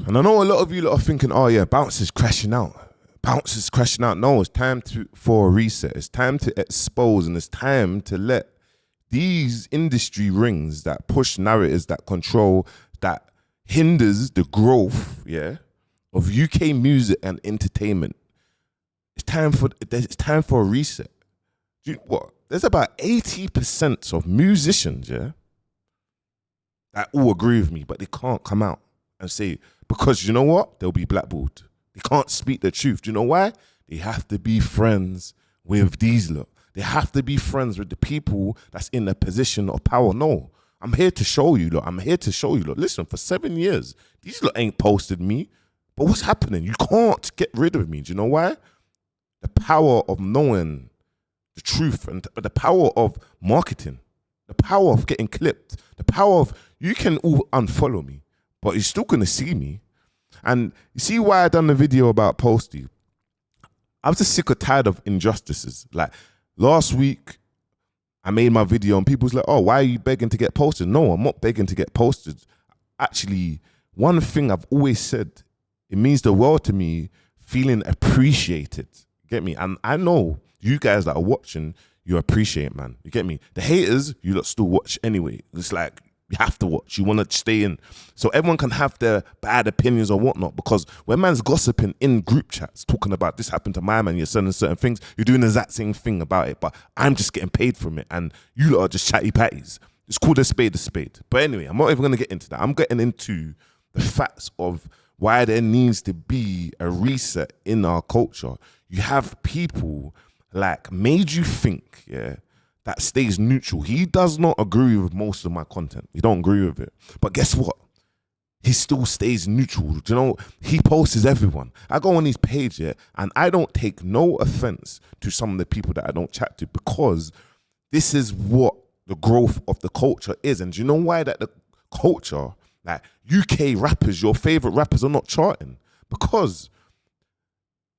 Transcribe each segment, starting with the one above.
And I know a lot of you lot are thinking, oh yeah, bounce is crashing out. Bounce is crashing out. No, it's time for a reset. It's time to expose, and it's time to let these industry rings that push narratives, that control, that hinders the growth, of UK music and entertainment. It's time for a reset. Do you know what? There's about 80% of musicians, that all agree with me, but they can't come out and say, because you know what? They'll be blackballed. They can't speak the truth. Do you know why? They have to be friends with these lot. They have to be friends with the people that's in a position of power. No, I'm here to show you, look. I'm here to show you, look. Listen, for 7 years, these lot ain't posted me. But what's happening? You can't get rid of me. Do you know why? The power of knowing the truth and the power of marketing, the power of getting clipped, the power of, you can all unfollow me, but you're still going to see me. And you see why I done the video about Posty? I was just sick or tired of injustices. Like last week, I made my video and people was like, oh, why are you begging to get posted? No, I'm not begging to get posted. Actually, one thing I've always said, it means the world to me, feeling appreciated. Get me? And I know you guys that are watching, you appreciate, man. You get me? The haters, you lot still watch anyway. It's like, you have to watch. You want to stay in. So everyone can have their bad opinions or whatnot, because when man's gossiping in group chats, talking about this happened to my man, you're saying certain things, you're doing the exact same thing about it, but I'm just getting paid from it, and you lot are just chatty patties. It's called a spade a spade. But anyway, I'm not even going to get into that. I'm getting into the facts of why there needs to be a reset in our culture. You have people like Made You Think, that stays neutral. He does not agree with most of my content. He don't agree with it. But guess what? He still stays neutral. Do you know, he posts everyone. I go on his page, and I don't take no offense to some of the people that I don't chat to, because this is what the growth of the culture is. And do you know why that the culture, like UK rappers, your favorite rappers are not charting? Because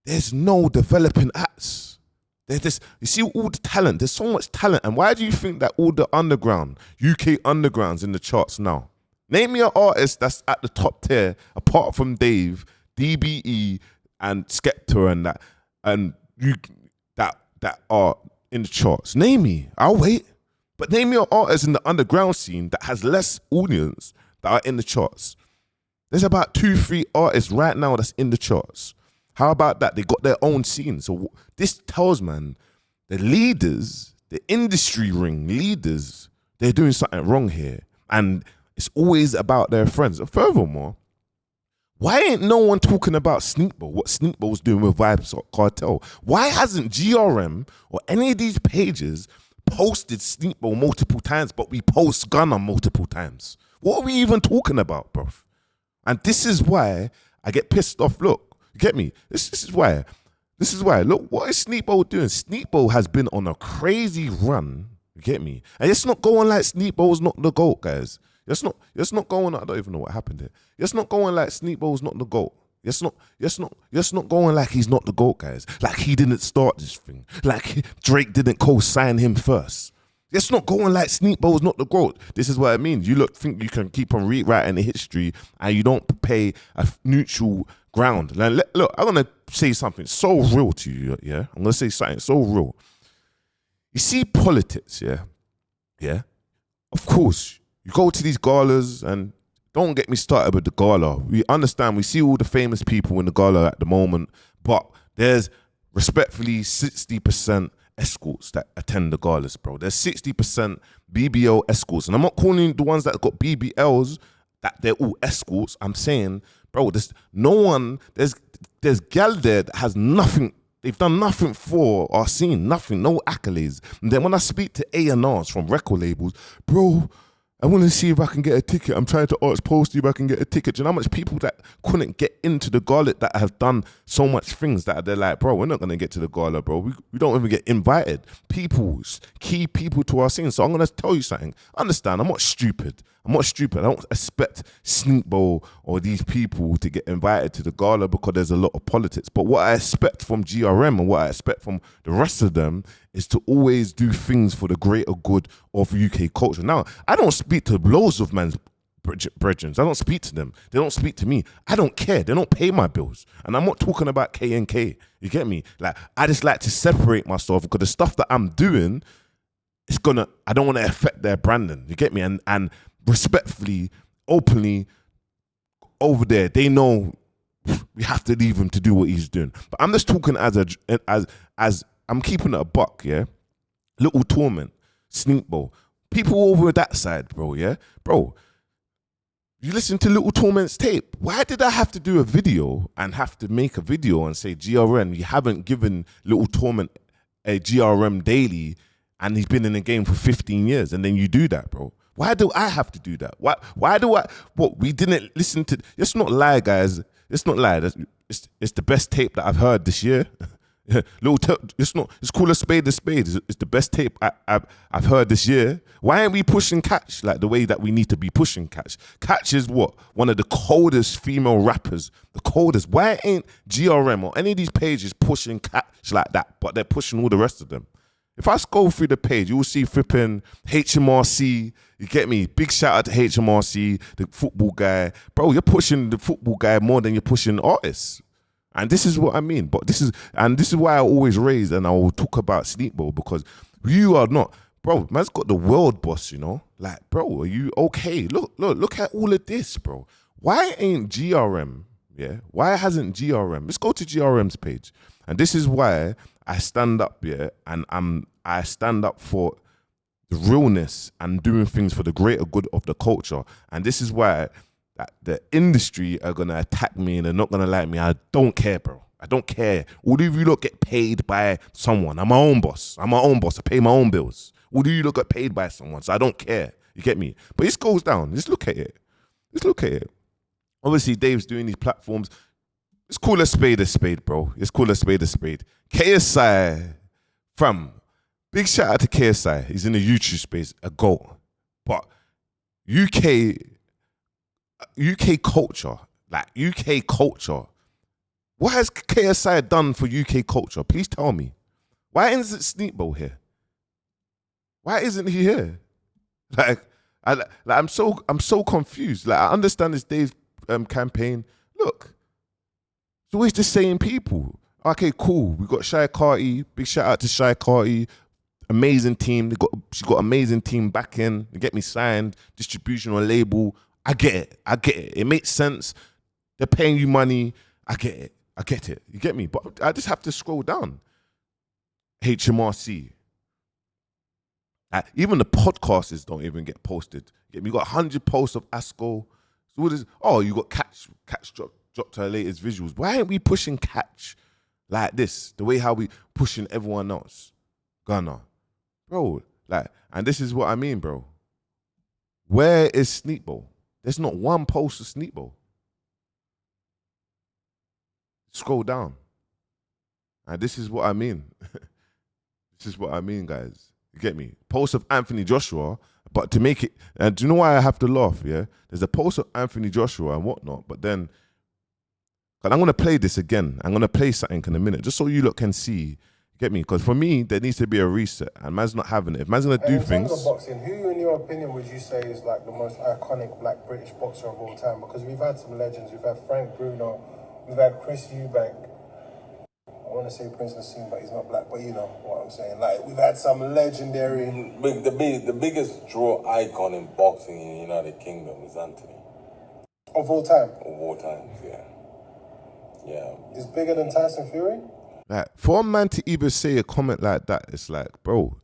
there's no developing acts. You see all the talent, there's so much talent. And why do you think that all the underground, UK underground's in the charts now? Name me an artist that's at the top tier, apart from Dave, DBE, and Skepta and that, and you that are in the charts. Name me, I'll wait. But name me an artist in the underground scene that has less audience that are in the charts. There's about 2-3 artists right now that's in the charts. How about that? They got their own scene. So this tells, man, the leaders, the industry ring leaders, they're doing something wrong here. And it's always about their friends. And furthermore, why ain't no one talking about Sneakbo, what Sneakbo was doing with Vibes Cartel? Why hasn't GRM or any of these pages posted Sneakbo multiple times, but we post Gunna multiple times? What are we even talking about, bruv? And this is why I get pissed off. Look, you get me? This is why. Look, what is Sneakbo doing? Sneakbo has been on a crazy run. You get me? And it's not going like Sneakbo's not the GOAT, guys. It's not going. I don't even know what happened here. It's not going like Sneakbo's not the GOAT. It's not going like he's not the GOAT, guys. Like he didn't start this thing. Like Drake didn't co-sign him first. It's not going like Sneakbo's not the GOAT. This is what I mean. You look, think you can keep on rewriting the history and you don't pay a neutral ground. Like, look, I'm going to say something so real to you, I'm going to say something so real. You see politics, yeah? Of course, you go to these galas, and don't get me started with the gala. We understand, we see all the famous people in the gala at the moment, but there's respectfully 60% escorts that attend the galas, bro. There's 60% BBL escorts. And I'm not calling the ones that got BBLs that they're all escorts. I'm saying, bro, there's no one, there's gal there that has nothing. They've done nothing for our scene, nothing, no accolades. And then when I speak to A&Rs from record labels, bro, I want to see if I can get a ticket. I'm trying to ask Posty if I can get a ticket. Do you know how much people that couldn't get into the gala that have done so much things that they're like, bro, we're not going to get to the gala, bro. We don't even get invited. Key people to our scene. So I'm going to tell you something. Understand, I'm not stupid. I don't expect Sneakbo or these people to get invited to the gala because there's a lot of politics. But what I expect from GRM and what I expect from the rest of them is to always do things for the greater good of UK culture. Now, I don't speak to loads of men brethren. I don't speak to them. They don't speak to me. I don't care. They don't pay my bills. And I'm not talking about K and K. You get me? Like, I just like to separate myself because the stuff that I'm doing, I don't want to affect their branding. You get me? And respectfully, openly, over there, they know we have to leave him to do what he's doing. But I'm just talking as I'm keeping it a buck, yeah? Little Torment, Sneakbo, people over that side, bro, yeah? Bro, you listen to Little Torment's tape. Why did I have to do a video and have to make a video and say, GRM, you haven't given Little Torment a GRM daily and he's been in the game for 15 years, and then you do that, bro? Why do I have to do that? Why do I, we didn't listen to, let's not lie, guys. Let's not lie. It's the best tape that I've heard this year. It's called a spade a spade. It's the best tape I've heard this year. Why aren't we pushing Catch like the way that we need to be pushing Catch? Catch is what? One of the coldest female rappers. The coldest. Why ain't GRM or any of these pages pushing Catch like that, but they're pushing all the rest of them? If I scroll through the page, you will see flipping HMRC. You get me? Big shout out to HMRC, the football guy. Bro, you're pushing the football guy more than you're pushing artists. And this is what I mean. But this is why I always raise and I will talk about Sneakbo, because you are not, bro, man's got the world boss, you know? Like, bro, are you okay? Look at all of this, bro. Why ain't GRM, yeah? Why hasn't GRM? Let's go to GRM's page. And this is why I stand up, yeah, and I stand up for the realness and doing things for the greater good of the culture. And this is why that the industry are gonna attack me and they're not gonna like me. I don't care, bro. I don't care. All of you lot get paid by someone. I'm my own boss. I pay my own bills. All of you lot get paid by someone, so I don't care. You get me? But this goes down. Just look at it. Obviously, Dave's doing these platforms. It's called a spade, bro. It's called a spade. KSI, fam. Big shout out to KSI. He's in the YouTube space, a GOAT. But UK culture, what has KSI done for UK culture? Please tell me. Why isn't Sneakbo here? Why isn't he here? I'm so confused. Like, I understand this Dave's campaign. Look, it's always the same people. Okay, cool. We got Shy Carty. Big shout out to Shy Carty. Amazing team. She got amazing team back in. They get me signed, distribution or label. I get it. It makes sense. They're paying you money. I get it. You get me? But I just have to scroll down. HMRC. Even the podcasters don't even get posted. You get me? You got 100 posts of Asco. So what is? Oh, you got Catch dropped her latest visuals. Why aren't we pushing Catch like this? The way how we pushing everyone else. Gunner. Bro, and this is what I mean, bro. Where is Sneakbo? There's not one post of Sneakbo. Scroll down. And this is what I mean. This is what I mean, guys. You get me? Post of Anthony Joshua, but to make it, and do you know why I have to laugh, yeah? There's a post of Anthony Joshua and whatnot, but then, and I'm going to play this again. I'm going to play something in a minute, just so you lot can see. Get me? Because for me, there needs to be a reset, and man's not having it. If man's going to do things... In terms of boxing, who, in your opinion, would you say is like the most iconic black British boxer of all time? Because we've had some legends. We've had Frank Bruno. We've had Chris Eubank. I want to say Prince Nassim, but he's not black. But you know what I'm saying. Like, we've had some legendary... The biggest draw icon in boxing in the United Kingdom is Anthony. Of all time? Of all times, yeah. Yeah. He's bigger than Tyson Fury? Like, for a man to even say a comment like that, it's like, bro,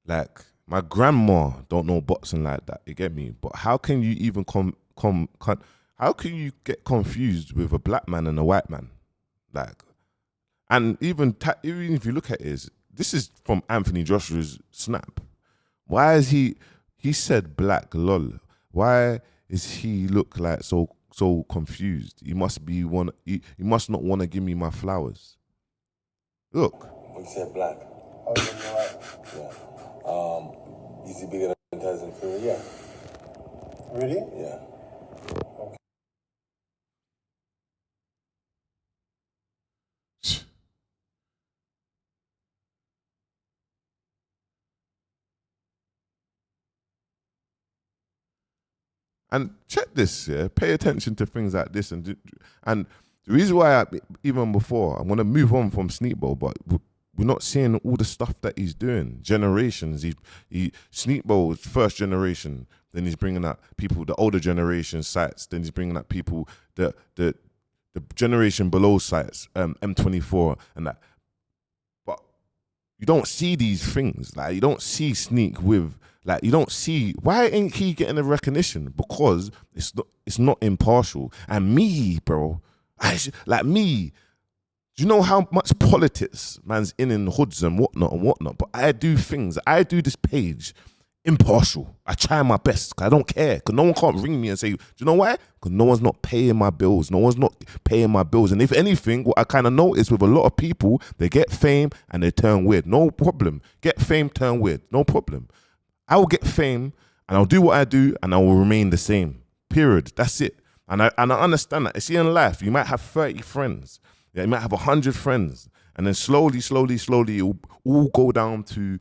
like, my grandma don't know boxing like that, you get me? But how can you even how can you get confused with a black man and a white man? Like, and even if you look at it, this is from Anthony Joshua's snap. Why is he said black, lol. Why is he look like so confused? He must be he must not want to give me my flowers. Look. We said black. Oh, you're right. Yeah. Is he bigger than Tyson Fury? Yeah. Really? Yeah. Okay. And check this, yeah. Pay attention to things like this, and the reason why even before I'm gonna move on from Sneakbo, but we're not seeing all the stuff that he's doing. Generations, Sneakbo's first generation. Then he's bringing up people, the older generation sites. Then he's bringing up people, the generation below sites, M24 and that. But you don't see these things. Like, you don't see Sneak with, like, you don't see, why ain't he getting the recognition? Because it's not impartial. And me, bro, me, do you know how much politics man's in hoods and whatnot? But I do this page impartial. I try my best. I don't care, because no one can't ring me and say, do you know why? Because no one's not paying my bills. No one's not paying my bills. And if anything, what I kind of notice with a lot of people, they get fame and they turn weird. No problem. Get fame, turn weird. No problem. I will get fame and I'll do what I do and I will remain the same. Period. That's it. And I understand that. You see, in life, you might have 30 friends. Yeah, you might have 100 friends. And then slowly, it'll all go down to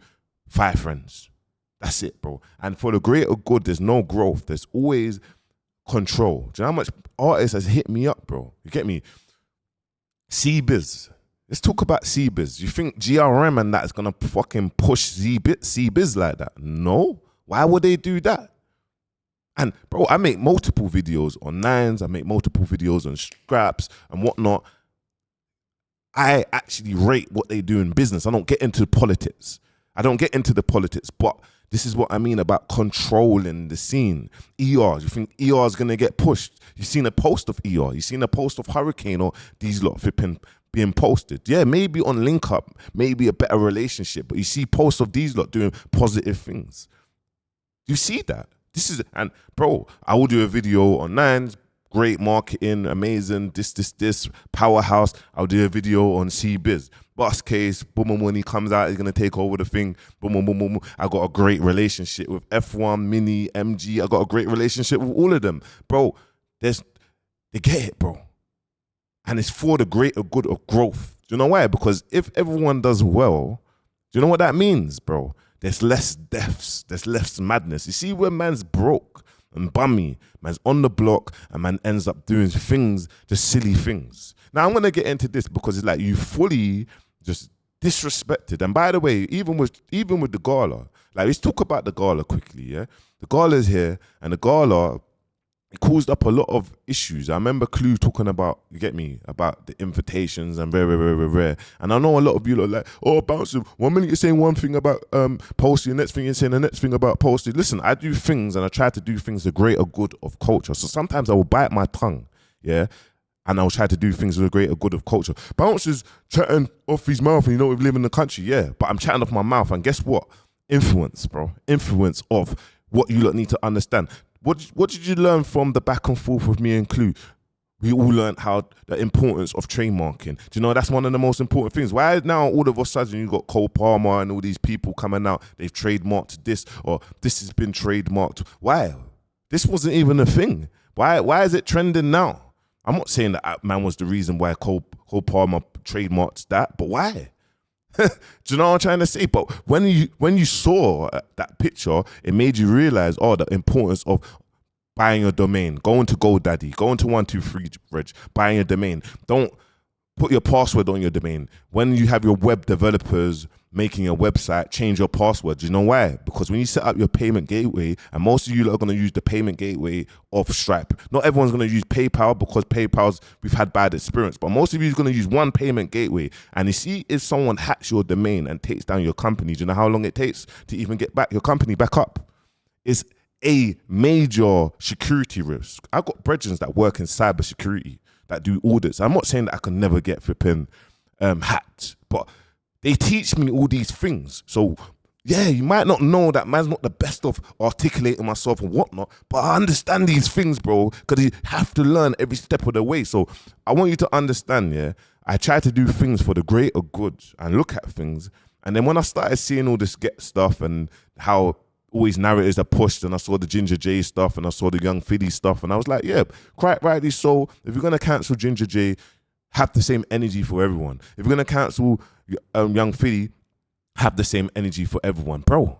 5 friends. That's it, bro. And for the greater good, there's no growth. There's always control. Do you know how much artists has hit me up, bro? You get me? C-Biz. Let's talk about C-Biz. You think GRM and that is going to fucking push C-Biz like that? No. Why would they do that? And, bro, I make multiple videos on Nines. I make multiple videos on Scraps and whatnot. I actually rate what they do in business. I don't get into politics. But this is what I mean about controlling the scene. ER, you think ER is going to get pushed? You've seen a post of ER. You've seen a post of Hurricane or these lot flipping being posted. Yeah, maybe on Link Up, maybe a better relationship, but you see posts of these lot doing positive things. You see that? And bro, I will do a video on Nines, great marketing, amazing, this, powerhouse. I'll do a video on C-Biz. Bus case, boom, when he comes out, he's going to take over the thing. Boom. I got a great relationship with F1, Mini, MG. I got a great relationship with all of them. Bro, they get it, bro. And it's for the greater good of growth. Do you know why? Because if everyone does well, do you know what that means, bro? There's less deaths. There's less madness. You see, when man's broke and bummy, man's on the block, and man ends up doing things, just silly things. Now, I'm going to get into this because it's like you fully just disrespected. And by the way, even with the gala, like, let's talk about the gala quickly, yeah? The gala's here, and the gala, it caused up a lot of issues. I remember Clue talking about, you get me, about the invitations and rare. And I know a lot of you are like, oh, Bouncer, 1 minute you're saying one thing about Posty, the next thing you're saying the next thing about Posty. Listen, I do things and I try to do things the greater good of culture. So sometimes I will bite my tongue, yeah? And I'll try to do things for the greater good of culture. Bouncer's chatting off his mouth and you know we live in the country, yeah. But I'm chatting off my mouth, and guess what? Influence, bro. Influence of what you lot need to understand. What did you learn from the back and forth with me and Clue? We all learned how the importance of trademarking. Do you know that's one of the most important things? Why now all of a sudden you got Cole Palmer and all these people coming out, they've trademarked this, or this has been trademarked. Why? This wasn't even a thing. Why is it trending now? I'm not saying that man was the reason why Cole Palmer trademarked that, but why? Do you know what I'm trying to say? But when you saw that picture, it made you realize, the importance of buying a domain, going to GoDaddy, going to 123reg, buying a domain. Don't put your password on your domain. When you have your web developers making a website, change your password. Do you know why? Because when you set up your payment gateway, and most of you are going to use the payment gateway of Stripe. Not everyone's going to use PayPal, because PayPal's, we've had bad experience, but most of you are going to use one payment gateway. And you see, if someone hacks your domain and takes down your company, do you know how long it takes to even get back your company back up? It's a major security risk. I've got brethren that work in cybersecurity that do audits. I'm not saying that I can never get flipping hacked, but they teach me all these things. So yeah, you might not know that man's not the best of articulating myself and whatnot, but I understand these things, bro, because you have to learn every step of the way. So I want you to understand, yeah, I try to do things for the greater good and look at things. And then when I started seeing all this get stuff and how always narratives are pushed, and I saw the Ginger J stuff and I saw the Young Fiddy stuff, and I was like, yeah, quite rightly so. If you're going to cancel Ginger J, have the same energy for everyone. If you're going to cancel Young Fiddy, have the same energy for everyone. Bro,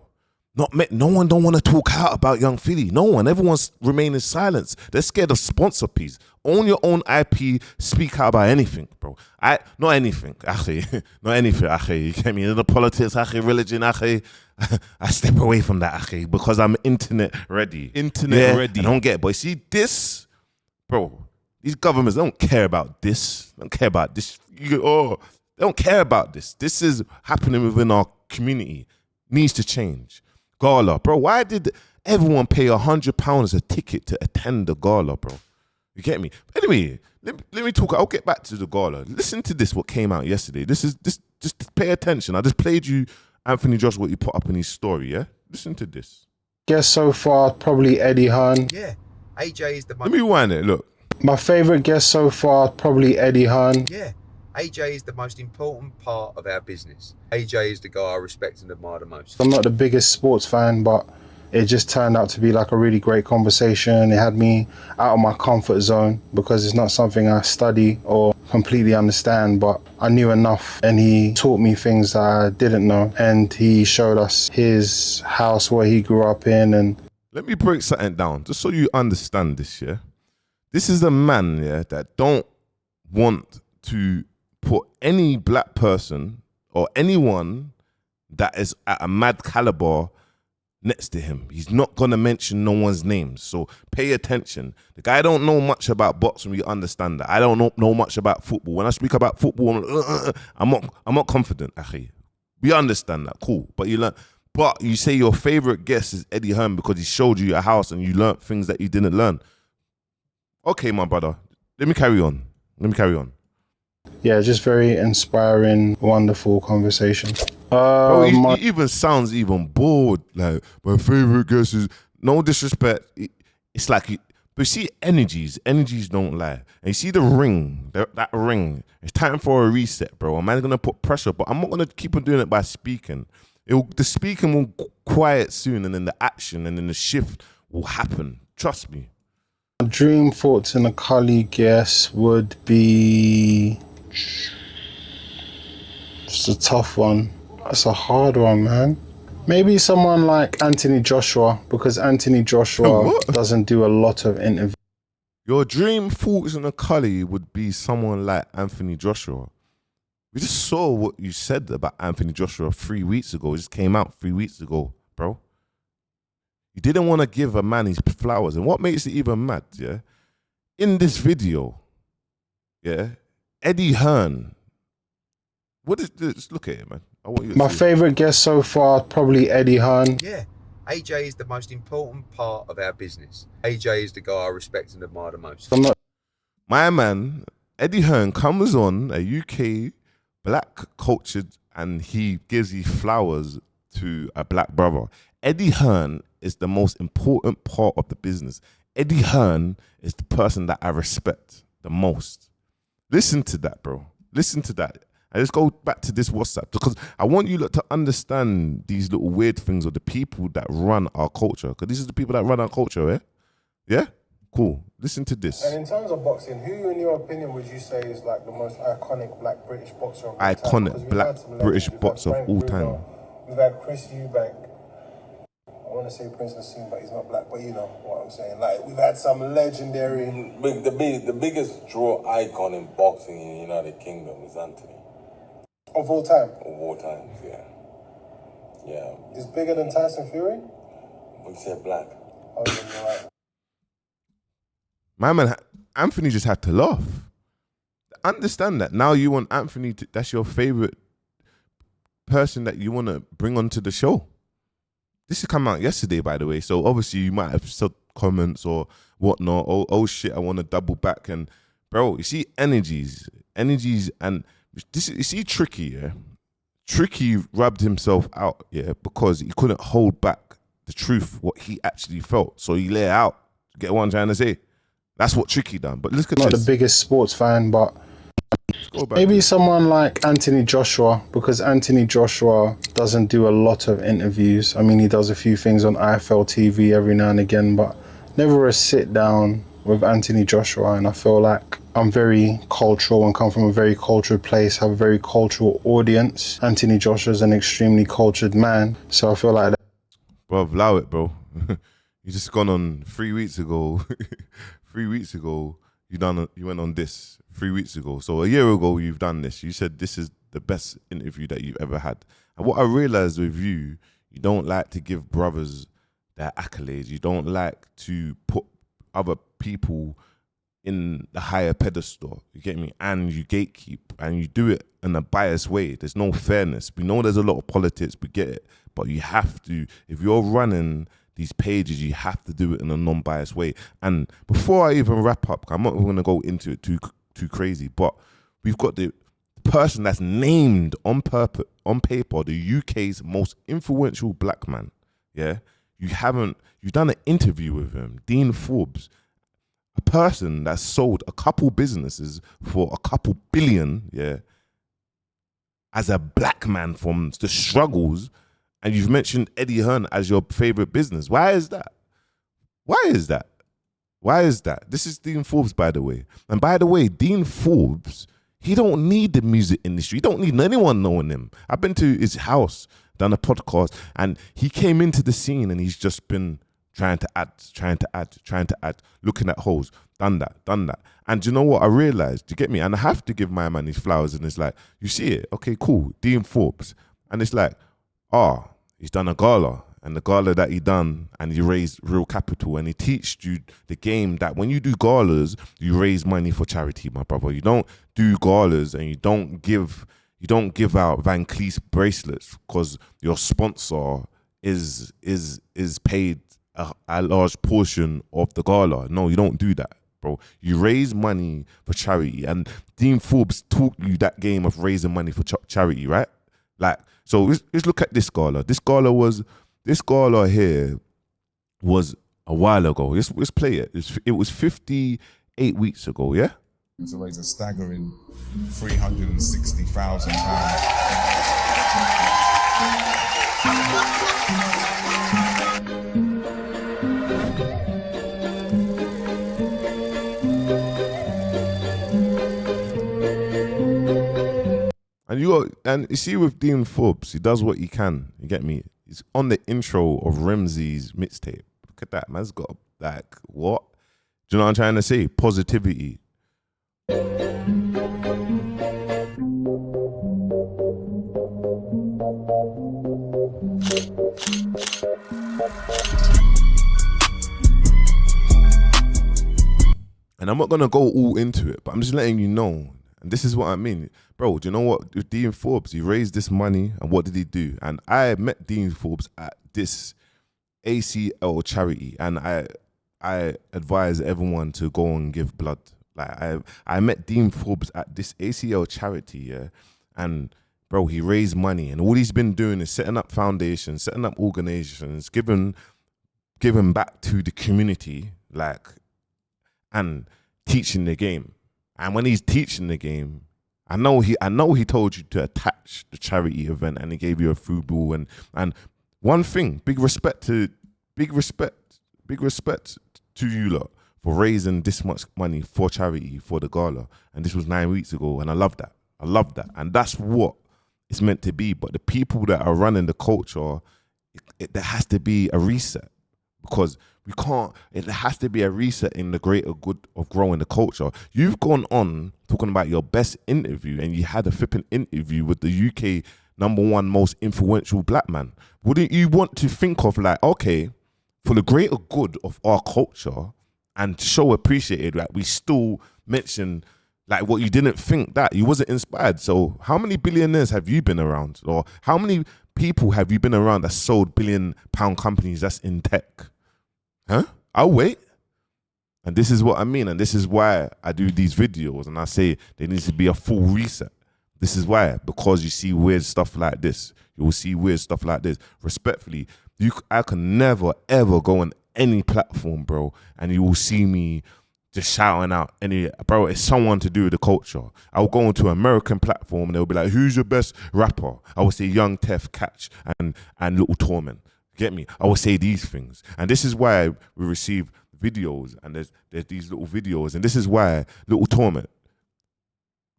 No one don't want to talk out about Young Philly. No one. Everyone's remaining silent. They're scared of sponsor fees. Own your own IP. Speak out about anything, bro. Not anything, Ackhiii. Not anything, Ackhiii. You get me? In the politics, Ackhiii, religion, Ackhiii. I step away from that, Ackhiii, because I'm internet ready. Internet ready. I don't get it. But you see this, bro, these governments don't care about this. They don't care about this. They don't care about this. This is happening within our community. Needs to change. Gala, bro. Why did everyone pay £100 a ticket to attend the gala, bro? You get me? Anyway, let me talk. I'll get back to the gala. Listen to this. What came out yesterday? Just pay attention. I just played you Anthony Joshua. What you put up in his story. Yeah. Listen to this. Guess so far probably Eddie Hearn. Yeah, AJ is the most. Let me rewind it. Look. My favorite guest so far probably Eddie Hearn. Yeah, AJ is the most important part of our business. AJ is the guy I respect and admire the most. I'm not the biggest sports fan, but it just turned out to be like a really great conversation. It had me out of my comfort zone because it's not something I study or completely understand, but I knew enough, and he taught me things that I didn't know, and he showed us his house where he grew up in. And let me break something down just so you understand this, yeah? This is a man, yeah, that don't want to put any black person or anyone that is at a mad caliber next to him. He's not going to mention no one's names. So pay attention. The guy don't know much about boxing. We understand that. I don't know much about football. When I speak about football, I'm not confident, Ackhiii. We understand that. Cool. But you say your favorite guest is Eddie Hearn because he showed you your house and you learned things that you didn't learn. Okay, my brother. Let me carry on. yeah, just very inspiring, wonderful conversation. Bro, he even sounds even bored. Like, my favorite guest is, no disrespect. It's like, but you see energies don't lie. And you see the ring, that ring. It's time for a reset, bro. A man's gonna put pressure, but I'm not gonna keep on doing it by speaking. The speaking will quiet soon, and then the action and then the shift will happen. Trust me. My dream thoughts in a colleague guest would be, it's a tough one. That's a hard one, man. Maybe someone like Anthony Joshua, because Anthony Joshua doesn't do a lot of interviews. Your dream thoughts in a collie would be someone like Anthony Joshua. We just saw what you said about Anthony Joshua 3 weeks ago. It just came out 3 weeks ago, bro. You didn't want to give a man his flowers. And what makes it even mad, yeah? In this video, yeah, Eddie Hearn. What is this? Look at it, man. I want you to My see favorite guest so far, probably Eddie Hearn. Yeah, AJ is the most important part of our business. AJ is the guy I respect and admire the most. I'm not. My man, Eddie Hearn, comes on a UK black cultured and he gives his flowers to a black brother. Eddie Hearn is the most important part of the business. Eddie Hearn is the person that I respect the most. Listen to that, bro. Listen to that. And let's go back to this WhatsApp because I want you to understand these little weird things of the people that run our culture. Because these are the people that run our culture, eh? Yeah? Cool. Listen to this. And in terms of boxing, who, in your opinion, would you say is like the most iconic black British boxer of all time? Iconic black British boxer of all time. We've had Chris Eubank. I want to say Prince Nassim, but he's not black. But you know what I'm saying. Like, we've had some legendary. The biggest draw icon in boxing in the United Kingdom is Anthony. Of all time? Of all times, yeah. Yeah. He's bigger than Tyson Fury? We said black. Oh, yeah, you're right. My man, Anthony just had to laugh. Understand that. Now you want Anthony to, that's your favorite person that you want to bring onto the show. This has come out yesterday, by the way. So obviously you might have said comments or whatnot. Oh shit, I want to double back. And bro, you see energies, and this, you see Tricky, yeah? Tricky rubbed himself out, yeah, because he couldn't hold back the truth, what he actually felt. So he let it out. Get what I'm trying to say? That's what Tricky done. But look at Not this. the biggest sports fan, but maybe someone like Anthony Joshua, because Anthony Joshua doesn't do a lot of interviews. I mean, he does a few things on IFL TV every now and again, but never a sit down with Anthony Joshua. And I feel like I'm very cultural and come from a very cultured place, have a very cultural audience. Anthony Joshua is an extremely cultured man. So I feel like that. Bro, allow it, bro. You just gone on 3 weeks ago. 3 weeks ago, you went on this 3 weeks ago. So a year ago, you've done this. You said this is the best interview that you've ever had. And what I realized with you, you don't like to give brothers their accolades. You don't like to put other people in the higher pedestal, you get me? And you gatekeep, and you do it in a biased way. There's no fairness. We know there's a lot of politics, we get it, but you have to, if you're running these pages, you have to do it in a non-biased way. And before I even wrap up, I'm not going to go into it too crazy, but we've got the person that's named on paper the UK's most influential black man. Yeah, you've done an interview with him, Dean Forbes, a person that sold a couple businesses for a couple billion, yeah, as a black man from the struggles, and you've mentioned Eddie Hearn as your favorite business. Why is that? Why is that? Why is that? This is Dean Forbes, by the way. And by the way, Dean Forbes, he don't need the music industry. He don't need anyone knowing him. I've been to his house, done a podcast, and he came into the scene and he's just been trying to add, looking at holes, done that. And do you know what I realized? Do you get me? And I have to give my man his flowers, and it's like, you see it? Okay, cool, Dean Forbes. And it's like, he's done a gala, and the gala that he done, and he raised real capital, and he teached you the game that when you do galas, you raise money for charity, my brother. You don't do galas and you don't give out Van Cleef bracelets because your sponsor is paid a large portion of the gala. No, you don't do that, bro. You raise money for charity, and Dean Forbes taught you that game of raising money for charity, right? Like, so let's look at this gala. This gala here was a while ago. Let's play it. It was 58 weeks ago, yeah? To raise a staggering £360,000. And you see with Dean Forbes, he does what he can. You get me? He's on the intro of Ramsey's mixtape. Look at that, man's got like what? Do you know what I'm trying to say? Positivity. And I'm not gonna go all into it, but I'm just letting you know. And this is what I mean. Bro, do you know what? With Dean Forbes, he raised this money, and what did he do? And I met Dean Forbes at this ACL charity, and I advise everyone to go and give blood. Like I met Dean Forbes at this ACL charity, yeah, and bro, he raised money, and all he's been doing is setting up foundations, setting up organizations, giving back to the community, like, and teaching the game. And when he's teaching the game, I know he told you to attach the charity event, and he gave you a FUBU, and one thing, big respect to you lot for raising this much money for charity for the gala. And this was 9 weeks ago, and I love that. And that's what it's meant to be. But the people that are running the culture, there has to be a reset, because it has to be a reset in the greater good of growing the culture. You've gone on talking about your best interview, and you had a flipping interview with the UK #1 most influential black man. Wouldn't you want to think of like, okay, for the greater good of our culture and show appreciated, like we still mention like what you didn't think that you wasn't inspired. So how many billionaires have you been around, or how many people have you been around that sold £1 billion companies that's in tech? Huh? I'll wait. And this is what I mean. And this is why I do these videos. And I say there needs to be a full reset. This is why. Because you see weird stuff like this. You will see weird stuff like this. Respectfully, I can never, ever go on any platform, bro, and you will see me just shouting out bro, it's someone to do with the culture. I'll go onto an American platform and they'll be like, who's your best rapper? I will say Young Tef, Catch, and Little Torment. Get me? I will say these things. And this is why we receive videos, and there's these little videos, and this is why Little Torment.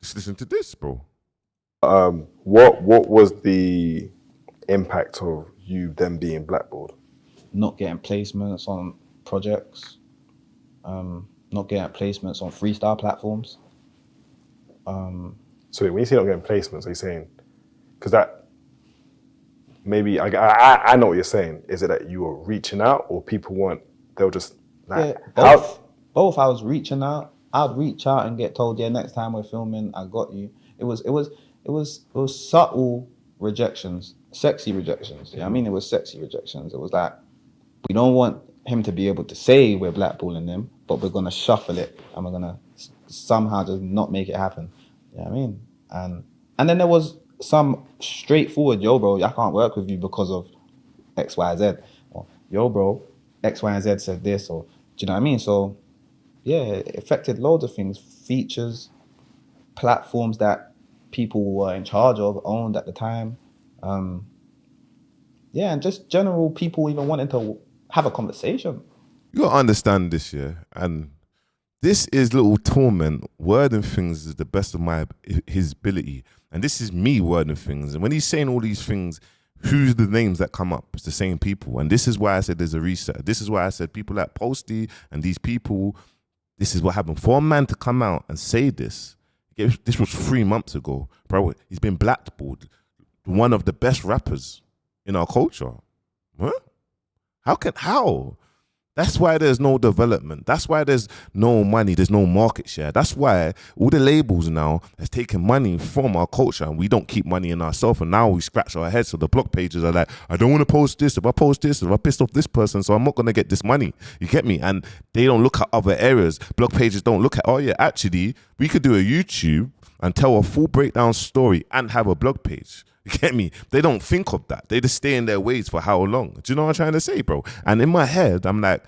Just listen to this, bro. What was the impact of you then being blackballed? not getting placements on projects, not getting placements on freestyle platforms. So when you say not getting placements, are you saying, because that, maybe, I know what you're saying. Is it that you were reaching out or people weren't, they'll just, Yeah, like, both. I was reaching out. I'd reach out and get told, yeah, next time we're filming, I got you. It was subtle rejections, sexy rejections. Yeah, I mean, it was sexy rejections. It was like, we don't want him to be able to say we're blackballing him, but we're gonna shuffle it and we're gonna somehow just not make it happen. You know what I mean? And then there was some straightforward, yo, bro, I can't work with you because of X, Y, Z. Or, yo, bro, X, Y, and Z said this, or do you know what I mean? So yeah, it affected loads of things, features, platforms that people were in charge of, owned at the time. Yeah, and just general people even wanting to have a conversation. You gotta understand this, yeah, and this is little torment. Wording things is the best of his ability, and this is me wording things. And when he's saying all these things, who's the names that come up? It's the same people, and this is why I said there's a reset. This is why I said people like Posty and these people. This is what happened. For a man to come out and say this, this was 3 months ago, bro. He's been blackballed. One of the best rappers in our culture. Huh? How? That's why there's no development. That's why there's no money. There's no market share. That's why all the labels now has taken money from our culture and we don't keep money in ourselves. And now we scratch our heads. So the blog pages are like, I don't want to post this. If I post this, if I pissed off this person, so I'm not going to get this money. You get me? And they don't look at other areas. Blog pages don't look at, oh yeah, actually, we could do a YouTube and tell a full breakdown story and have a blog page. You get me? They don't think of that. They just stay in their ways for how long? Do you know what I'm trying to say, bro? And in my head, I'm like,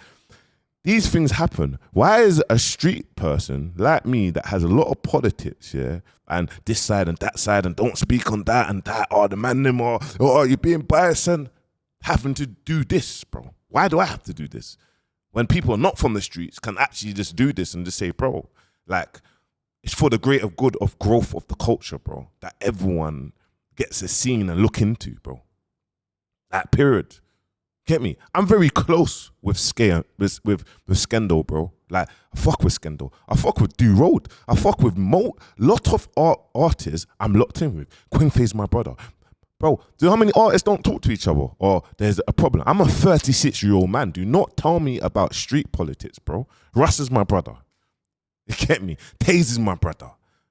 these things happen. Why is a street person like me that has a lot of politics, yeah, and this side and that side and don't speak on that and that, or the man them, or you're being biased and having to do this, bro? Why do I have to do this? When people are not from the streets can actually just do this and just say, bro, like, it's for the greater good of growth of the culture, bro, that everyone gets a scene and look into, bro. That period. Get me? I'm very close with Skendo, bro. Like, I fuck with Skendo. I fuck with Do Road. I fuck with lot of artists I'm locked in with. Quinface, my brother. Bro, do you know how many artists don't talk to each other? Or there's a problem. I'm a 36-year-old man. Do not tell me about street politics, bro. Russ is my brother. You get me? Taze is my brother.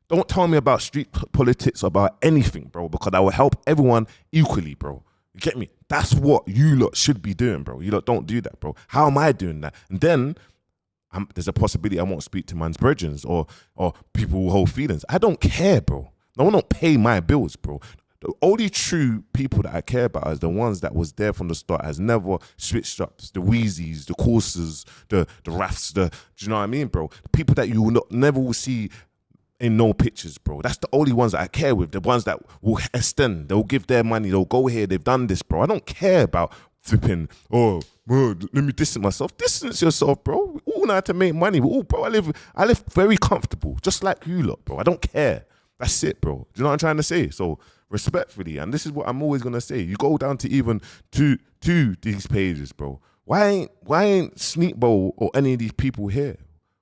Don't tell me about street politics, about anything, bro, because I will help everyone equally, bro. You get me? That's what you lot should be doing, bro. You lot don't do that, bro. How am I doing that? And then there's a possibility I won't speak to man's brethren or people who hold feelings. I don't care, bro. No one don't pay my bills, bro. The only true people that I care about is the ones that was there from the start, has never switched up. The Wheezies, the Coursers, the Rafts, do you know what I mean, bro? The people that you never will see in no pictures, bro. That's the only ones that I care with. The ones that will extend. They'll give their money. They'll go here. They've done this, bro. I don't care about flipping, oh, bro, let me distance myself. Distance yourself, bro. We all know how to make money. Bro, I live very comfortable, just like you lot, bro. I don't care. That's it, bro. Do you know what I'm trying to say? So, respectfully, and this is what I'm always going to say. You go down to even to these pages, bro. Why ain't Sneakbowl or any of these people here?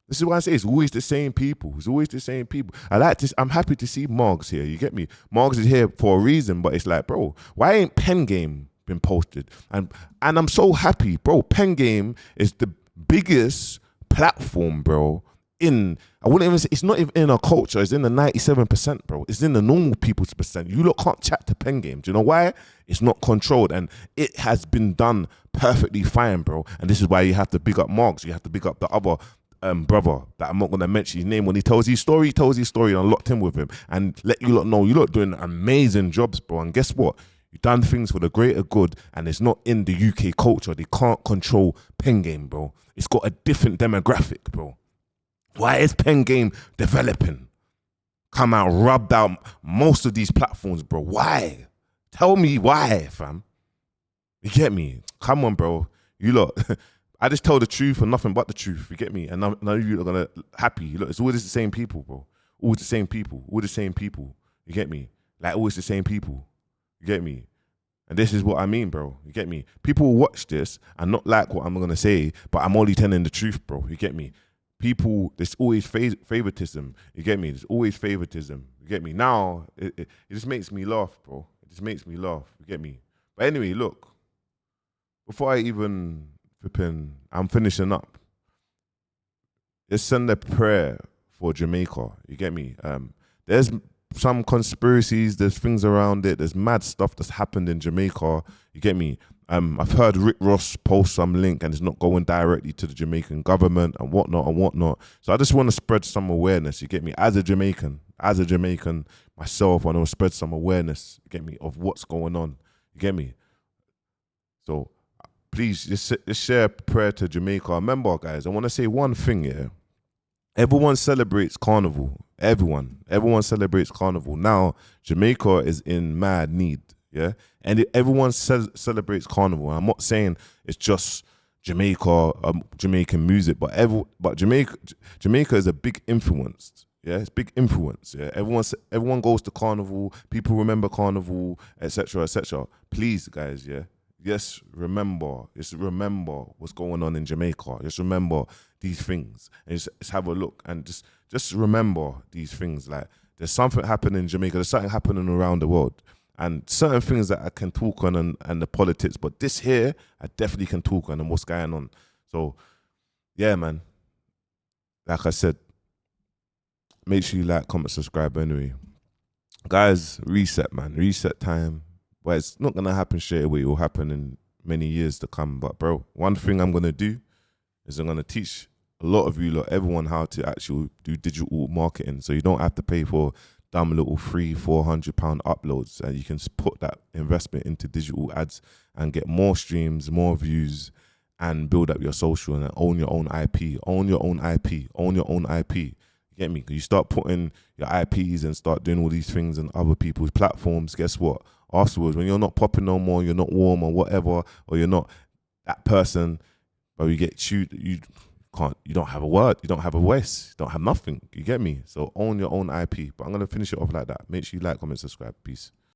This is why I say it's always the same people. It's always the same people. I'm happy to see Margs here. You get me? Margs is here for a reason, but it's like, bro, why ain't Pen Game been posted? And I'm so happy, bro. Pen Game is the biggest platform, bro. I wouldn't even say, it's not even in our culture. It's in the 97%, bro. It's in the normal people's percent. You lot can't chat to Pen Game. Do you know why? It's not controlled, and it has been done perfectly fine, bro. And this is why you have to big up Margs. You have to big up the other brother that I'm not going to mention his name. When he tells his story, and I locked in with him and let you lot know you lot doing amazing jobs, bro. And guess what? You've done things for the greater good, and it's not in the UK culture. They can't control Pen Game, bro. It's got a different demographic, bro. Why is Pen Game developing? Come out, rubbed out most of these platforms, bro. Why? Tell me why, fam. You get me? Come on, bro. You lot. I just tell the truth and nothing but the truth. You get me? And none of you are gonna happy. Look, it's always the same people, bro. Always the same people. All the same people. You get me? Like always the same people. You get me? And this is what I mean, bro. You get me? People will watch this and not like what I'm going to say, but I'm only telling the truth, bro. You get me? People, there's always favoritism. You get me? There's always favoritism. You get me? Now, it just makes me laugh, bro. It just makes me laugh. You get me? But anyway, look, before I even flipping, I'm finishing up. Let's send a prayer for Jamaica. You get me? There's some conspiracies, there's things around it, there's mad stuff that's happened in Jamaica. You get me? I've heard Rick Ross post some link and it's not going directly to the Jamaican government and whatnot. So I just want to spread some awareness, you get me? As a Jamaican myself, I want to spread some awareness, you get me, of what's going on. You get me? So please just share a prayer to Jamaica. Remember, guys, I want to say one thing, yeah. Everyone celebrates Carnival. Everyone celebrates Carnival. Now, Jamaica is in mad need, yeah? And everyone celebrates Carnival. I'm not saying it's just Jamaica, Jamaican music, but Jamaica is a big influence, yeah? It's big influence, yeah? Everyone goes to Carnival. People remember Carnival, etc., etc. Please, guys, yeah? Just remember what's going on in Jamaica. Just remember these things and just have a look and just remember these things. Like, there's something happening in Jamaica, there's something happening around the world, and certain things that I can talk on and the politics, but this here I definitely can talk on and what's going on. So yeah, man, like I said, make sure you like, comment, subscribe. Anyway, guys, reset, man, reset time. But it's not gonna happen straight away. It will happen in many years to come. But bro, one thing I'm gonna do is I'm gonna teach a lot of you, everyone, how to actually do digital marketing. So you don't have to pay for dumb little £300-400 uploads, and you can put that investment into digital ads and get more streams, more views, and build up your social and own your own IP. Own your own IP. Own your own IP. You get me? You start putting your IPs and start doing all these things on other people's platforms. Guess what? Afterwards, when you're not popping no more, you're not warm or whatever, or you're not that person, but you get chewed, you don't have a word, you don't have a voice, you don't have nothing. You get me? So own your own IP. But I'm gonna finish it off like that. Make sure you like, comment, subscribe. Peace.